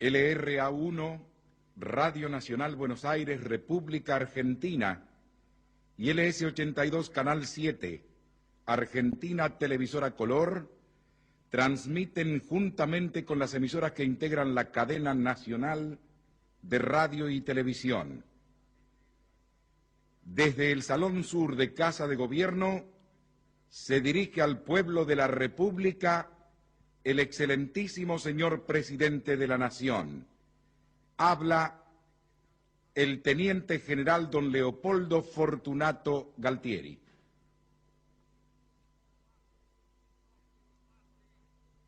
LRA1, Radio Nacional Buenos Aires, República Argentina, y LS82, Canal 7, Argentina Televisora Color, transmiten juntamente con las emisoras que integran la cadena nacional de radio y televisión. Desde el Salón Sur de Casa de Gobierno se dirige al pueblo de la República el excelentísimo señor Presidente de la Nación. Habla el Teniente General don Leopoldo Fortunato Galtieri.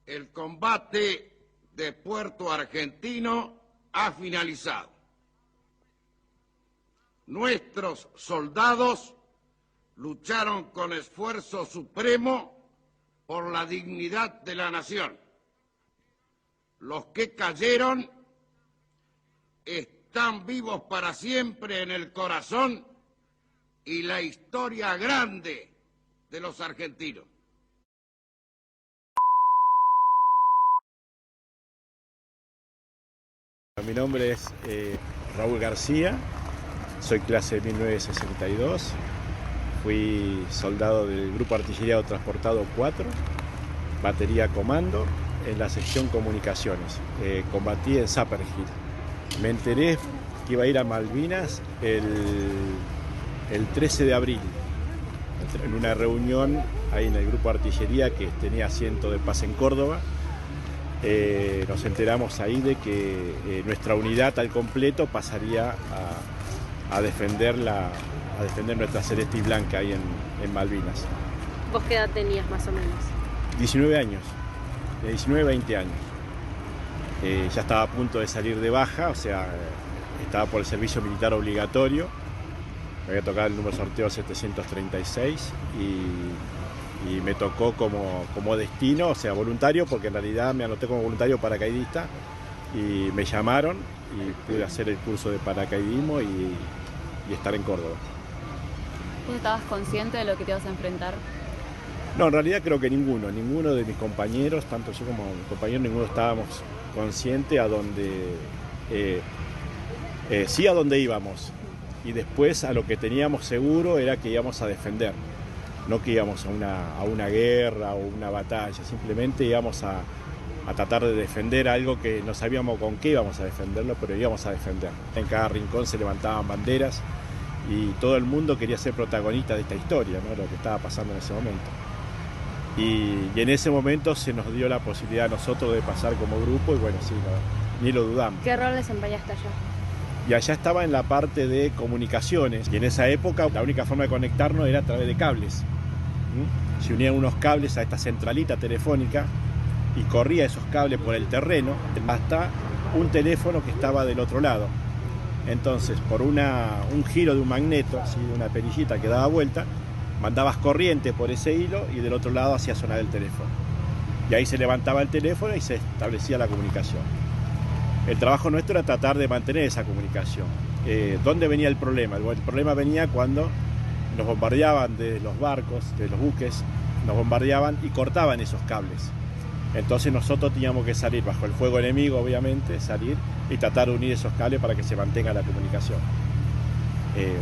El combate de Puerto Argentino ha finalizado. Nuestros soldados lucharon con esfuerzo supremo por la dignidad de la nación. Los que cayeron están vivos para siempre en el corazón y la historia grande de los argentinos. Mi nombre es Raúl García, soy clase 1962, fui soldado del Grupo Artilleriado Transportado 4, batería comando, en la sección comunicaciones. Combatí en Sapper Hill. Me enteré que iba a ir a Malvinas el 13 de abril, en una reunión ahí en el Grupo Artillería que tenía asiento de paz en Córdoba. Nos enteramos ahí de que nuestra unidad al completo pasaría a defender nuestra celeste y blanca ahí en Malvinas. ¿Vos qué edad tenías más o menos? 19 años, de 19 a 20 años. Ya estaba a punto de salir de baja, o sea, estaba por el servicio militar obligatorio. Me había tocado el número sorteo 736 y me tocó como destino, o sea, voluntario, porque en realidad me anoté como voluntario paracaidista y me llamaron y pude hacer el curso de paracaidismo y estar en Córdoba. ¿Vos estabas consciente de lo que te ibas a enfrentar? No, en realidad creo que ninguno de mis compañeros, tanto yo como mi compañero, ninguno estábamos conscientes a dónde, sí a dónde íbamos, y después a lo que teníamos seguro era que íbamos a defender. No que íbamos a una guerra o una batalla, simplemente íbamos a tratar de defender algo que no sabíamos con qué íbamos a defenderlo, pero íbamos a defender. En cada rincón se levantaban banderas y todo el mundo quería ser protagonista de esta historia, ¿no? Lo que estaba pasando en ese momento. Y en ese momento se nos dio la posibilidad a nosotros de pasar como grupo y bueno, sí, ni lo dudamos. ¿Qué rol desempeñaste allá? Y allá estaba en la parte de comunicaciones y en esa época la única forma de conectarnos era a través de cables. Se unían unos cables a esta centralita telefónica y corría esos cables por el terreno hasta un teléfono que estaba del otro lado. Entonces, por un giro de un magneto, ¿sí? De una perillita que daba vuelta, mandabas corriente por ese hilo y del otro lado hacía sonar el teléfono. Y ahí se levantaba el teléfono y se establecía la comunicación. El trabajo nuestro era tratar de mantener esa comunicación. ¿Dónde venía el problema? El problema venía cuando nos bombardeaban de los barcos, de los buques, nos bombardeaban y cortaban esos cables. Entonces nosotros teníamos que salir bajo el fuego enemigo, obviamente, salir y tratar de unir esos cables para que se mantenga la comunicación.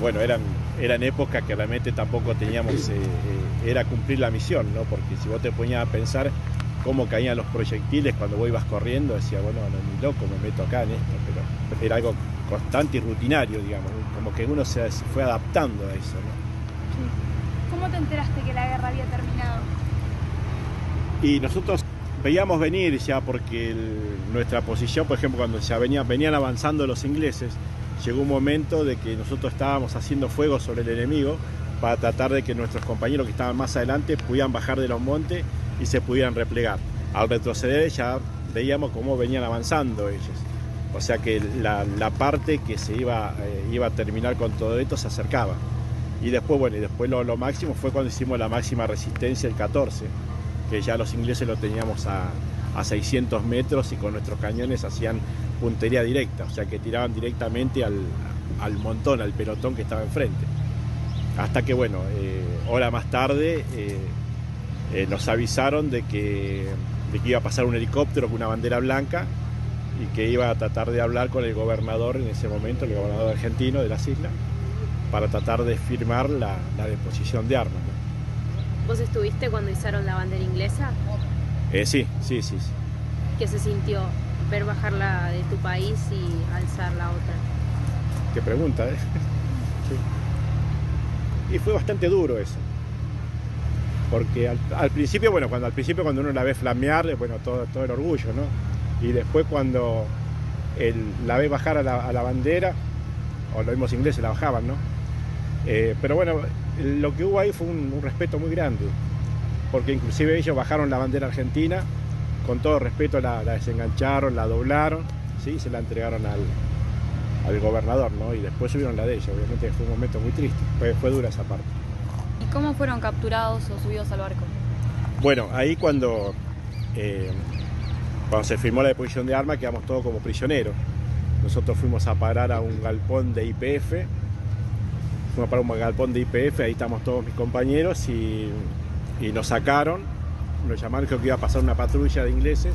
Bueno, eran épocas que realmente tampoco teníamos, era cumplir la misión, ¿no? Porque si vos te ponías a pensar cómo caían los proyectiles cuando vos ibas corriendo, decía, bueno, no, ni loco me meto acá en esto, pero era algo constante y rutinario, digamos, como que uno se fue adaptando a eso, ¿no? ¿Cómo te enteraste que la guerra había terminado? Y nosotros veíamos venir ya porque nuestra posición, por ejemplo, cuando ya venían avanzando los ingleses, llegó un momento de que nosotros estábamos haciendo fuego sobre el enemigo para tratar de que nuestros compañeros que estaban más adelante pudieran bajar de los montes y se pudieran replegar. Al retroceder ya veíamos cómo venían avanzando ellos. O sea que la parte que se iba a terminar con todo esto se acercaba. Y después, bueno, lo máximo fue cuando hicimos la máxima resistencia el 14, que ya los ingleses lo teníamos a 600 metros y con nuestros cañones hacían puntería directa, o sea que tiraban directamente al montón, al pelotón que estaba enfrente. Hasta que, bueno, hora más tarde nos avisaron de que iba a pasar un helicóptero con una bandera blanca y que iba a tratar de hablar con el gobernador en ese momento, el gobernador argentino de las islas, para tratar de firmar la deposición de armas, ¿no? ¿Vos estuviste cuando izaron la bandera inglesa? Sí. ¿Qué se sintió ver bajarla de tu país y alzar la otra? Qué pregunta, ¿eh? Sí. Y fue bastante duro eso. Porque al principio, cuando uno la ve flamear, bueno, todo el orgullo, ¿no? Y después cuando la ve bajar a la bandera, o los mismos ingleses la bajaban, ¿no? Pero bueno, lo que hubo ahí fue un respeto muy grande, porque inclusive ellos bajaron la bandera argentina, con todo respeto la desengancharon, la doblaron, ¿sí? Y se la entregaron al gobernador, ¿no? Y después subieron la de ellos. Obviamente fue un momento muy triste, fue dura esa parte. ¿Y cómo fueron capturados o subidos al barco? Bueno, ahí cuando se firmó la deposición de armas quedamos todos como prisioneros. Nosotros fuimos a parar a un galpón de YPF, ahí estamos todos mis compañeros y nos sacaron, nos llamaron, creo que iba a pasar una patrulla de ingleses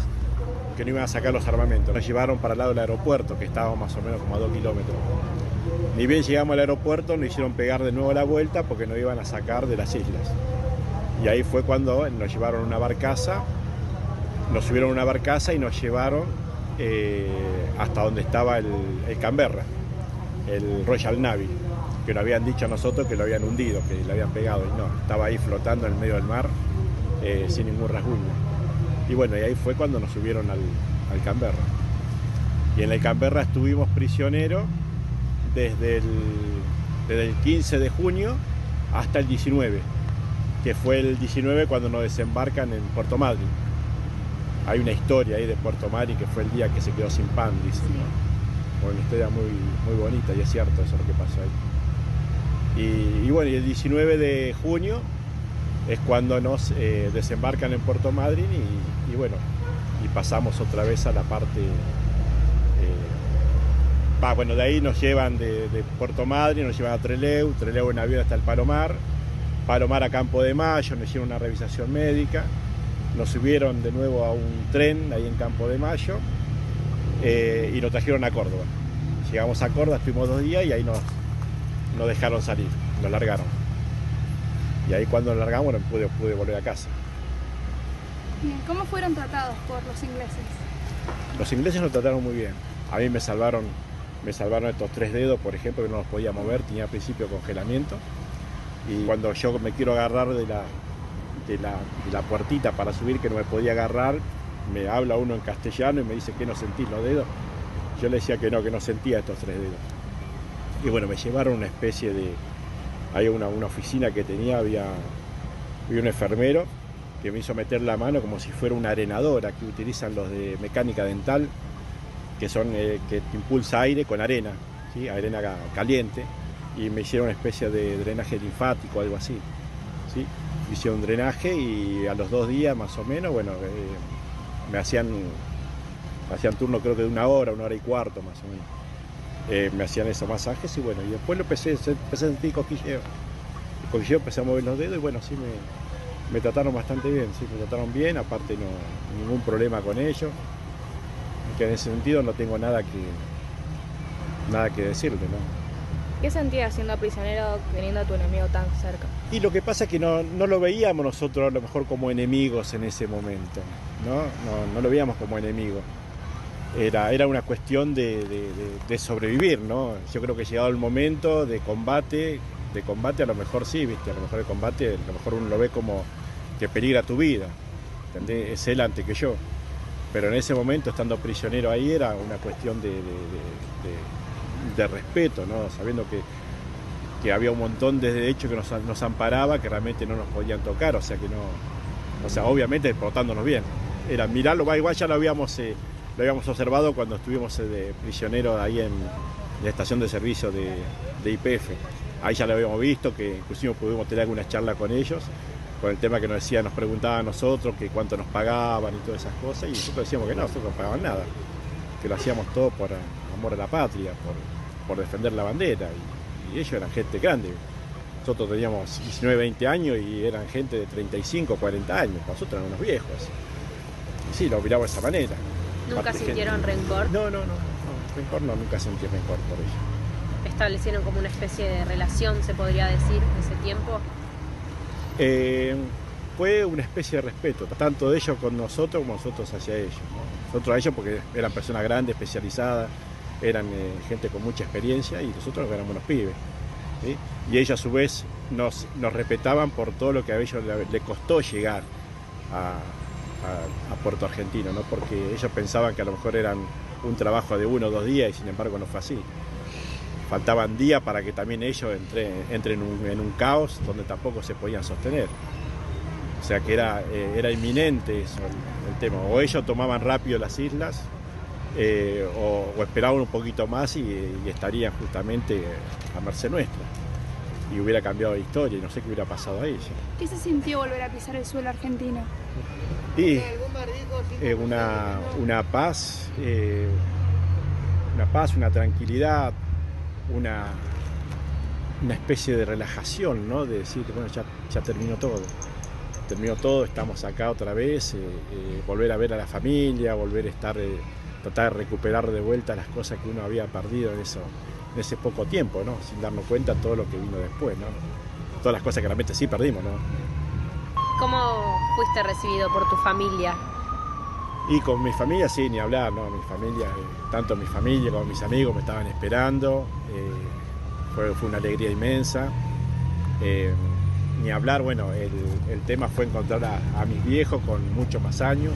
que no iban a sacar los armamentos. Nos llevaron para el lado del aeropuerto, que estaba más o menos como a 2 kilómetros. Ni bien llegamos al aeropuerto, nos hicieron pegar de nuevo la vuelta porque nos iban a sacar de las islas. Y ahí fue cuando nos llevaron a una barcaza, nos subieron a una barcaza y nos llevaron hasta donde estaba el Canberra, el Royal Navy, que nos habían dicho a nosotros que lo habían hundido, que lo habían pegado, y no, estaba ahí flotando en el medio del mar sin ningún rasguño. Y bueno, y ahí fue cuando nos subieron al Canberra. Y en el Canberra estuvimos prisioneros desde el 15 de junio hasta el 19, que fue el 19 cuando nos desembarcan en Puerto Madryn. Hay una historia ahí de Puerto Madryn que fue el día que se quedó sin pan, dicen, ¿no? Una historia muy, muy bonita, y es cierto eso es lo que pasó ahí. Y bueno, y el 19 de junio es cuando nos desembarcan en Puerto Madryn y bueno, y pasamos otra vez a la parte... bueno, de ahí nos llevan de Puerto Madryn, nos llevan a Trelew en avión hasta el Palomar a Campo de Mayo, nos hicieron una revisación médica, nos subieron de nuevo a un tren ahí en Campo de Mayo y nos trajeron a Córdoba. Llegamos a Córdoba, estuvimos 2 días y ahí nos dejaron salir, nos largaron. Y ahí cuando nos largamos, bueno, pude volver a casa. Bien, ¿cómo fueron tratados por los ingleses? Los ingleses nos trataron muy bien. A mí me salvaron estos 3 dedos, por ejemplo, que no los podía mover, tenía al principio congelamiento. Y cuando yo me quiero agarrar de la puertita para subir, que no me podía agarrar, me habla uno en castellano y me dice que no sentís los dedos. Yo le decía que no sentía estos 3 dedos. Y bueno, me llevaron una especie de... Hay una oficina que tenía, había un enfermero que me hizo meter la mano como si fuera una arenadora que utilizan los de mecánica dental, que que impulsa aire con arena, ¿sí? Arena caliente, y me hicieron una especie de drenaje linfático, algo así, ¿sí? Me hicieron un drenaje y a los 2 días más o menos, bueno, me hacían turno creo que de 1 hora, 1 hora y cuarto más o menos. Me hacían esos masajes y bueno, y después empecé a sentir cosquilleo. El cosquilleo, empecé a mover los dedos y bueno, sí me trataron bastante bien, sí, me trataron bien, aparte no ningún problema con ellos. Que en ese sentido no tengo nada que decirle, ¿no? ¿Qué sentías siendo prisionero teniendo a tu enemigo tan cerca? Y lo que pasa es que no lo veíamos nosotros a lo mejor como enemigos en ese momento, no lo veíamos como enemigos. Era una cuestión de sobrevivir, ¿no? Yo creo que llegado el momento de combate a lo mejor sí, ¿viste? A lo mejor el combate, a lo mejor uno lo ve como que peligra tu vida, ¿entendés? Es él antes que yo. Pero en ese momento, estando prisionero ahí, era una cuestión de respeto, ¿no? Sabiendo que había un montón de derechos que nos amparaba, que realmente no nos podían tocar, obviamente portándonos bien. Era mirarlo, igual ya lo habíamos observado cuando estuvimos de prisioneros ahí en la estación de servicio de YPF. Ahí ya lo habíamos visto, que inclusive pudimos tener algunas charlas con ellos, con el tema que nos preguntaban a nosotros que cuánto nos pagaban y todas esas cosas, y nosotros decíamos que no, nosotros no pagaban nada, que lo hacíamos todo por amor a la patria, por defender la bandera, y ellos eran gente grande. Nosotros teníamos 19, 20 años y eran gente de 35, 40 años, nosotros eran unos viejos. Y sí, lo miramos de esa manera. ¿Nunca Parte sintieron gente. rencor? No, rencor no, nunca sentí rencor por ello. ¿Establecieron como una especie de relación, se podría decir, en ese tiempo? Fue una especie de respeto, tanto de ellos con nosotros como nosotros hacia ellos, ¿no? Nosotros a ellos porque eran personas grandes, especializadas, eran gente con mucha experiencia y nosotros éramos unos pibes, ¿sí? Y ellos a su vez nos respetaban por todo lo que a ellos les costó llegar a Puerto Argentino, ¿no? Porque ellos pensaban que a lo mejor eran un trabajo de 1 o 2 días y sin embargo no fue así. Faltaban días para que también ellos entren en un caos donde tampoco se podían sostener. O sea que era inminente eso, el tema. O ellos tomaban rápido las islas o esperaban un poquito más y estarían justamente a merced nuestra. Y hubiera cambiado la historia y no sé qué hubiera pasado ahí. ¿Sí? ¿Qué se sintió volver a pisar el suelo argentino? Y una paz, una tranquilidad, una especie de relajación, ¿no? De decir, bueno, ya terminó todo, estamos acá otra vez, volver a ver a la familia, volver a estar, tratar de recuperar de vuelta las cosas que uno había perdido en ese poco tiempo, ¿no? Sin darnos cuenta todo lo que vino después, ¿no? Todas las cosas que realmente sí perdimos, ¿no? ¿Cómo fuiste recibido por tu familia? Y con mi familia sí, ni hablar, ¿no? Mi familia, tanto mi familia como mis amigos me estaban esperando, fue una alegría inmensa. Ni hablar, bueno, el tema fue encontrar a mis viejos con muchos más años,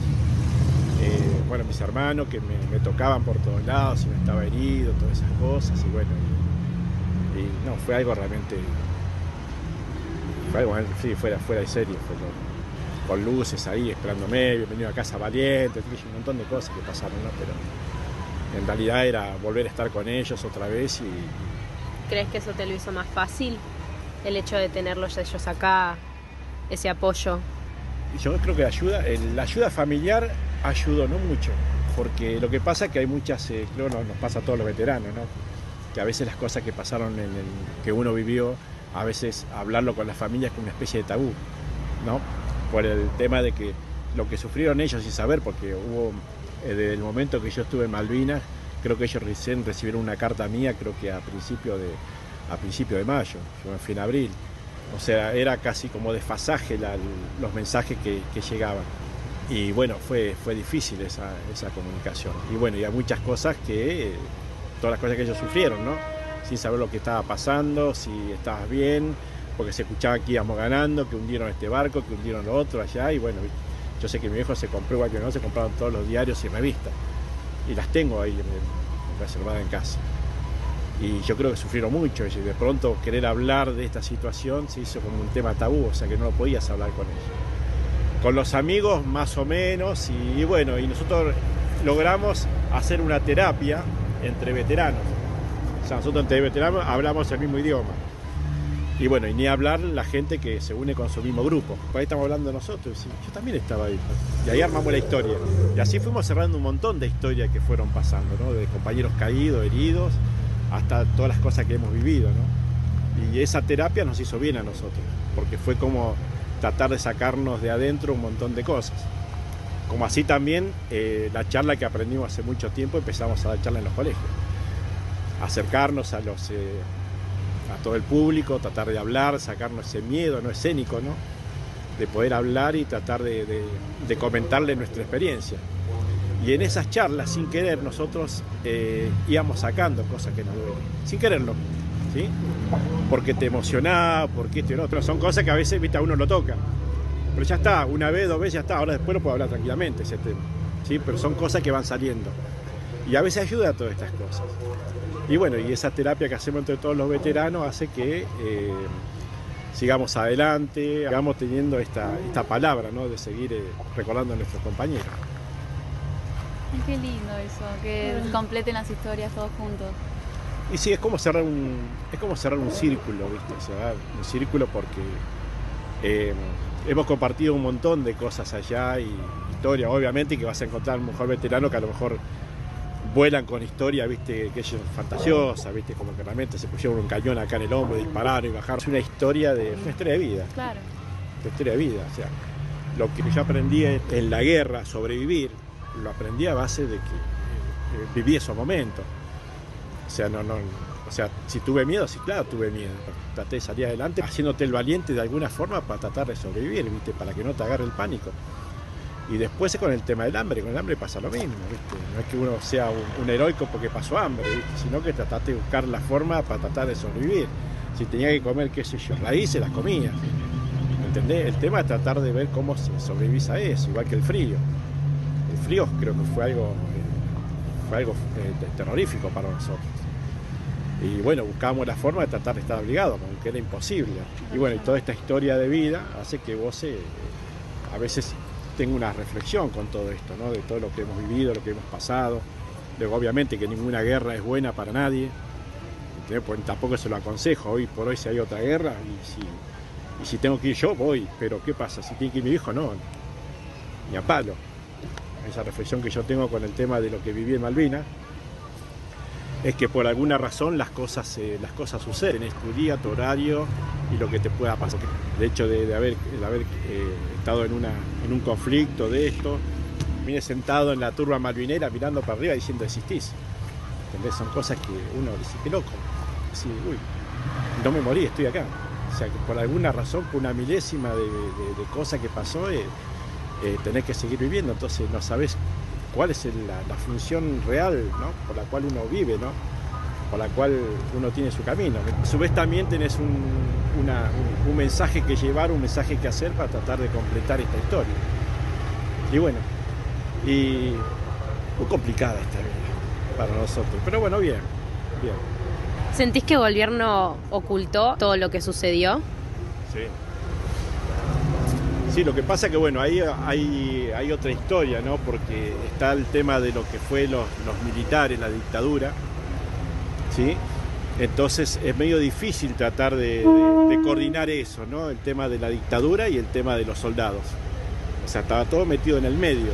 bueno, mis hermanos que me tocaban por todos lados, si me estaba herido, todas esas cosas, y bueno, y no, fue algo realmente, sí, fuera de serie, con luces ahí esperándome, bienvenido a casa valiente, un montón de cosas que pasaron, ¿no? Pero en realidad era volver a estar con ellos otra vez y... ¿Crees que eso te lo hizo más fácil? El hecho de tenerlos ellos acá, ese apoyo. Yo creo que la ayuda familiar ayudó, no mucho, porque lo que pasa es que hay muchas, creo nos pasa a todos los veteranos, ¿no? Que a veces las cosas que pasaron que uno vivió, a veces hablarlo con la familia es como una especie de tabú, ¿no? Por el tema de que lo que sufrieron ellos sin saber, porque hubo, desde el momento que yo estuve en Malvinas, creo que ellos recién recibieron una carta mía, creo que a principio de mayo, yo me fui en abril. O sea, era casi como desfasaje los mensajes que llegaban. Y bueno, fue difícil esa comunicación. Y bueno, y hay muchas cosas todas las cosas que ellos sufrieron, ¿no? Sin saber lo que estaba pasando, si estabas bien, porque se escuchaba que íbamos ganando, que hundieron este barco, que hundieron lo otro allá. Y bueno, yo sé que mi viejo se compró, igual que no, se compraron todos los diarios y revistas. Y las tengo ahí reservadas en casa. Y yo creo que sufrieron mucho y de pronto querer hablar de esta situación se hizo como un tema tabú, o sea que no lo podías hablar con ellos. Con los amigos más o menos y bueno, y nosotros logramos hacer una terapia entre veteranos. O sea, nosotros entre veteranos hablamos el mismo idioma. Y bueno, y ni hablar la gente que se une con su mismo grupo. Por ahí estamos hablando de nosotros, y yo también estaba ahí. Y ahí armamos la historia. Y así fuimos cerrando un montón de historias que fueron pasando, ¿no? De compañeros caídos, heridos, hasta todas las cosas que hemos vivido, ¿no? Y esa terapia nos hizo bien a nosotros, porque fue como tratar de sacarnos de adentro un montón de cosas. Como así también la charla que aprendimos hace mucho tiempo, empezamos a dar charla en los colegios. Acercarnos a todo el público, tratar de hablar, sacarnos ese miedo no escénico, ¿no? De poder hablar y tratar de comentarle nuestra experiencia. Y en esas charlas, sin querer, nosotros íbamos sacando cosas que nos duelen, sin quererlo, ¿sí? Porque te emocionaba, porque esto y lo otro. Son cosas que a veces, viste, a uno lo toca. Pero ya está, una vez, 2 veces, ya está. Ahora después lo puedo hablar tranquilamente ese tema, ¿sí? Pero son cosas que van saliendo. Y a veces ayuda a todas estas cosas. Y bueno, y esa terapia que hacemos entre todos los veteranos hace que sigamos adelante, sigamos teniendo esta palabra, ¿no? De seguir recordando a nuestros compañeros. Qué lindo eso, que completen las historias todos juntos. Y sí, es como cerrar un círculo, ¿viste? Cerrar un círculo porque hemos compartido un montón de cosas allá y historia, obviamente, que vas a encontrar un mejor veterano que a lo mejor vuelan con historia, ¿viste? Que es fantasiosa, ¿viste? Como que realmente se pusieron un cañón acá en el hombro, dispararon y bajaron. Es una historia de vida. Claro. Una historia de vida, o sea, lo que yo aprendí en la guerra, sobrevivir, lo aprendí a base de que viví esos momentos. O sea, o sea, si tuve miedo, sí, claro, tuve miedo. Traté de salir adelante haciéndote el valiente de alguna forma para tratar de sobrevivir, ¿viste? Para que no te agarre el pánico. Y después con el tema del hambre, con el hambre pasa lo mismo, ¿viste? No es que uno sea un heroico porque pasó hambre, ¿viste? Sino que trataste de buscar la forma para tratar de sobrevivir. Si tenía que comer, qué sé yo, raíces, las comías. ¿Entendés? El tema es tratar de ver cómo se sobrevivís a eso, igual que el frío. El frío creo que fue algo terrorífico para nosotros. Y bueno, buscábamos la forma de tratar de estar abrigados, aunque era imposible. Y bueno, y toda esta historia de vida hace que vos a veces tenga una reflexión con todo esto, ¿no? De todo lo que hemos vivido, lo que hemos pasado. Luego, obviamente que ninguna guerra es buena para nadie. ¿Entendés? Pues tampoco se lo aconsejo. Hoy por hoy si hay otra guerra y si tengo que ir yo, voy. Pero ¿qué pasa? Si tiene que ir mi hijo, no. Ni a palo. Esa reflexión que yo tengo con el tema de lo que viví en Malvinas es que por alguna razón las cosas suceden, es tu día, tu horario y lo que te pueda pasar. El hecho de haber estado en un conflicto de esto, vine sentado en la turba malvinera mirando para arriba diciendo existís. ¿Entendés? Son cosas que uno dice, qué loco. Así, uy, no me morí, estoy acá. O sea que por alguna razón, por una milésima de cosa que pasó, tenés que seguir viviendo. Entonces no sabés cuál es la función real, ¿no? Por la cual uno vive, ¿no? Por la cual uno tiene su camino. A su vez también tenés un mensaje que llevar, un mensaje que hacer para tratar de completar esta historia. Y bueno, muy complicada esta vida para nosotros, pero bueno, bien. ¿Sentís que el gobierno ocultó todo lo que sucedió? Sí. Sí, lo que pasa es que bueno, ahí hay otra historia, ¿no? Porque está el tema de lo que fue los militares, la dictadura, ¿sí? Entonces es medio difícil tratar de coordinar eso, ¿no? El tema de la dictadura y el tema de los soldados. O sea, estaba todo metido en el medio.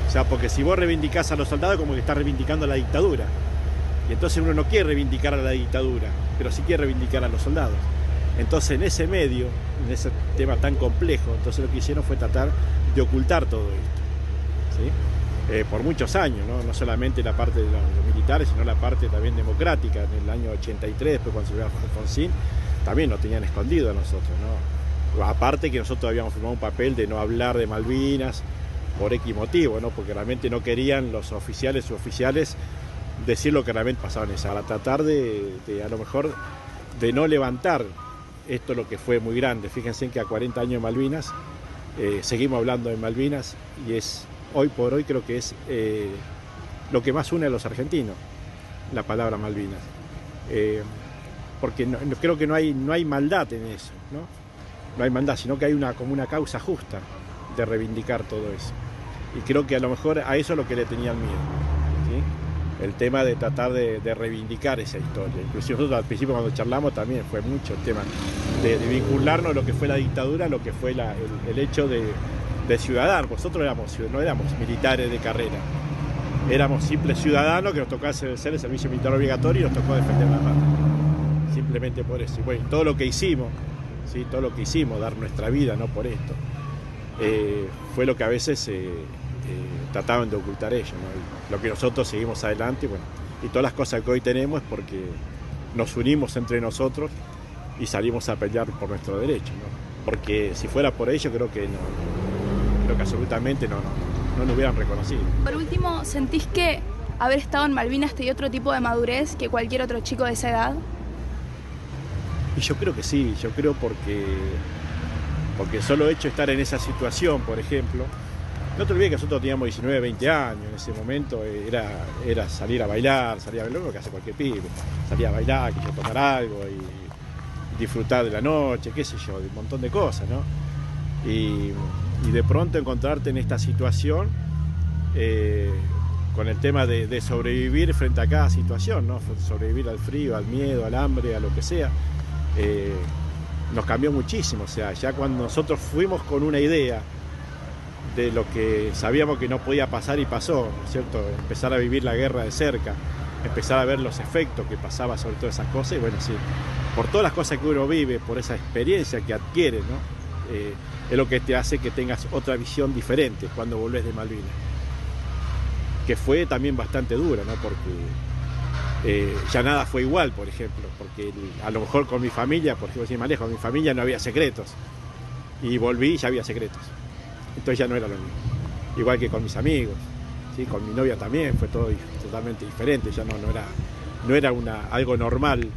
O sea, porque si vos reivindicás a los soldados, como que estás reivindicando a la dictadura. Y entonces uno no quiere reivindicar a la dictadura, pero sí quiere reivindicar a los soldados. Entonces en ese medio, en ese tema tan complejo, entonces lo que hicieron fue tratar de ocultar todo esto, ¿sí? Por muchos años, ¿no? No solamente la parte de los militares, sino la parte también democrática. En el año 83, después cuando se vio Alfonsín, también lo tenían escondido a nosotros, ¿no? Aparte que nosotros habíamos firmado un papel de no hablar de Malvinas por X motivo, ¿no? Porque realmente no querían los oficiales u oficiales decir lo que realmente pasaba en esa, para tratar de a lo mejor de no levantar esto, lo que fue muy grande. Fíjense que a 40 años de Malvinas seguimos hablando de Malvinas y es hoy por hoy creo que es lo que más une a los argentinos, la palabra Malvinas, porque creo que no hay maldad en eso, no hay maldad, sino que hay como una causa justa de reivindicar todo eso, y creo que a lo mejor a eso es lo que le tenían miedo, ¿sí? El tema de tratar de reivindicar esa historia. Inclusive nosotros al principio cuando charlamos también fue mucho el tema de vincularnos a lo que fue la dictadura, lo que fue el hecho de ciudadanos. Nosotros no éramos militares de carrera, éramos simples ciudadanos que nos tocaba hacer el servicio militar obligatorio y nos tocó defender la patria. Simplemente por eso. Y bueno, todo lo que hicimos, ¿sí? Todo lo que hicimos, dar nuestra vida, no por esto, fue lo que a veces trataban de ocultar ellos, ¿no? Lo que nosotros seguimos adelante, bueno, y todas las cosas que hoy tenemos es porque nos unimos entre nosotros y salimos a pelear por nuestro derecho, ¿no? Porque si fuera por ello creo que absolutamente no nos hubieran reconocido. Por último, ¿sentís que haber estado en Malvinas te dio otro tipo de madurez que cualquier otro chico de esa edad? Y yo creo que sí, yo creo porque solo hecho de estar en esa situación, por ejemplo. No te olvides que nosotros teníamos 19, 20 años, en ese momento era salir a bailar lo que hace cualquier pibe, salir a bailar, que yo tomar algo y disfrutar de la noche, qué sé yo, de un montón de cosas, ¿no? Y de pronto encontrarte en esta situación con el tema de sobrevivir frente a cada situación, ¿no? Sobrevivir al frío, al miedo, al hambre, a lo que sea, nos cambió muchísimo. O sea, ya cuando nosotros fuimos con una idea de lo que sabíamos que no podía pasar y pasó, ¿no es cierto? Empezar a vivir la guerra de cerca, empezar a ver los efectos que pasaba sobre todas esas cosas, y bueno, sí, por todas las cosas que uno vive, por esa experiencia que adquiere, ¿no? Es lo que te hace que tengas otra visión diferente cuando volvés de Malvinas. que fue también bastante dura, ¿no? Porque ya nada fue igual, por ejemplo, porque a lo mejor con mi familia, por ejemplo, sin más lejos, con mi familia no había secretos, y volví y ya había secretos, entonces ya no era lo mismo, igual que con mis amigos, ¿sí? Con mi novia también fue todo totalmente diferente, ya no era algo normal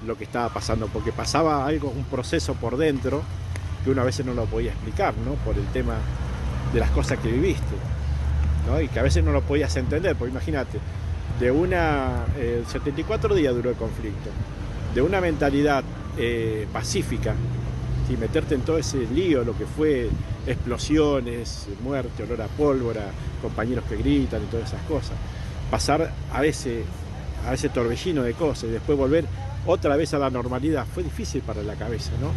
lo que estaba pasando, porque pasaba un proceso por dentro que uno a veces no lo podía explicar, ¿no? Por el tema de las cosas que viviste, ¿no? Y que a veces no lo podías entender, porque imagínate, 74 días duró el conflicto, de una mentalidad pacífica, y meterte en todo ese lío, lo que fue explosiones, muerte, olor a pólvora, compañeros que gritan y todas esas cosas, pasar a ese torbellino de cosas y después volver otra vez a la normalidad, fue difícil para la cabeza, ¿no?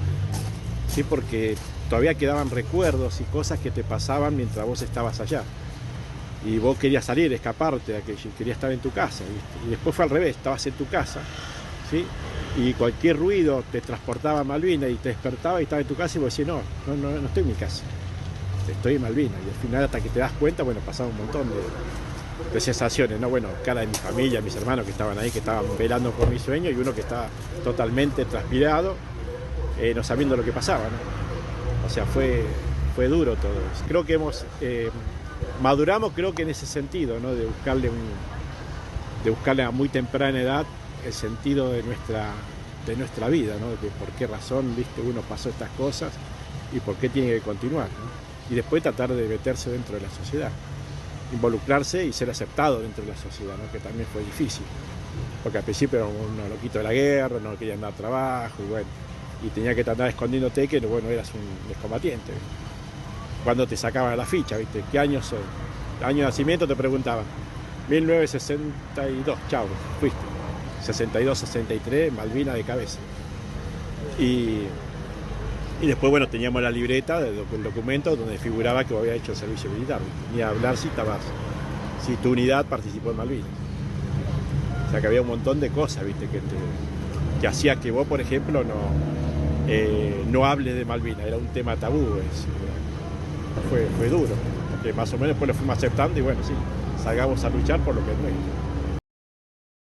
Sí, porque todavía quedaban recuerdos y cosas que te pasaban mientras vos estabas allá. Y vos querías salir, escaparte de aquello, querías estar en tu casa, ¿viste? Y después fue al revés, estabas en tu casa, ¿sí? Y cualquier ruido te transportaba a Malvinas y te despertaba y estaba en tu casa y vos decías, no estoy en mi casa, estoy en Malvinas. Y al final, hasta que te das cuenta, bueno, pasaba un montón de sensaciones, ¿no? Bueno, cara de mi familia, mis hermanos que estaban ahí, que estaban velando por mi sueño, y uno que estaba totalmente transpirado, no sabiendo lo que pasaba, ¿no? O sea, fue duro todo eso. Creo que maduramos, creo que en ese sentido, ¿no? De buscarle a muy temprana edad el sentido de nuestra vida, ¿no? De por qué razón, viste, uno pasó estas cosas y por qué tiene que continuar, ¿no? Y después tratar de meterse dentro de la sociedad, involucrarse y ser aceptado dentro de la sociedad, ¿no? Que también fue difícil, porque al principio era uno loquito de la guerra, no quería andar a trabajo, y bueno, y tenía que andar escondiéndote que, bueno, eras un excombatiente, ¿viste? Cuando te sacaban la ficha, ¿viste? ¿Qué año soy? Año de nacimiento te preguntaban, 1962, chao, fuiste. 62, 63, Malvinas de cabeza. Y después, bueno, teníamos la libreta del documento donde figuraba que había hecho el servicio militar, ¿viste? Ni hablar si tu unidad participó en Malvinas. O sea que había un montón de cosas, ¿viste? Que hacía que vos, por ejemplo, no hables de Malvinas, era un tema tabú. Fue duro, porque más o menos después lo fuimos aceptando y bueno, sí, salgamos a luchar por lo que es nuestro.